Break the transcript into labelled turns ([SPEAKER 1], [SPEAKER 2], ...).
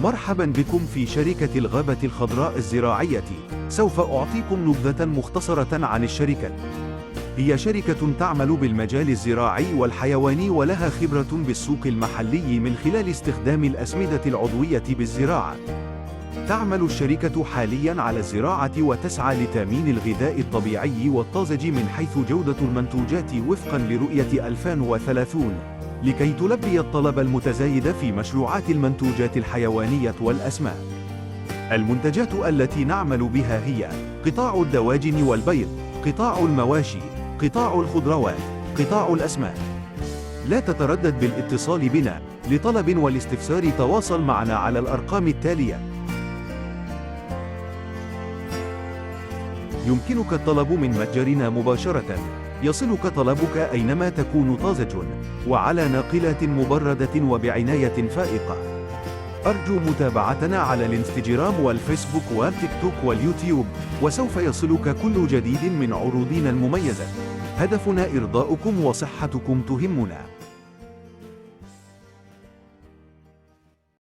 [SPEAKER 1] مرحبا بكم في شركة الغابة الخضراء الزراعية. سوف أعطيكم نبذة مختصرة عن الشركة. هي شركة تعمل بالمجال الزراعي والحيواني ولها خبرة بالسوق المحلي من خلال استخدام الأسمدة العضوية بالزراعة. تعمل الشركة حالياً على الزراعة وتسعى لتأمين الغذاء الطبيعي والطازج من حيث جودة المنتوجات وفقاً لرؤية 2030، لكي تلبي الطلب المتزايد في مشروعات المنتوجات الحيوانية والأسماك. المنتجات التي نعمل بها هي قطاع الدواجن والبيض، قطاع المواشي، قطاع الخضروات، قطاع الأسماك. لا تتردد بالاتصال بنا. لطلب والاستفسار تواصل معنا على الأرقام التالية. يمكنك الطلب من متجرنا مباشرة. يصلك طلبك أينما تكون طازج، وعلى ناقلات مبردة وبعناية فائقة. أرجو متابعتنا على الانستجرام والفيسبوك والتيك توك واليوتيوب، وسوف يصلك كل جديد من عروضنا المميزة. هدفنا إرضاؤكم وصحتكم تهمنا.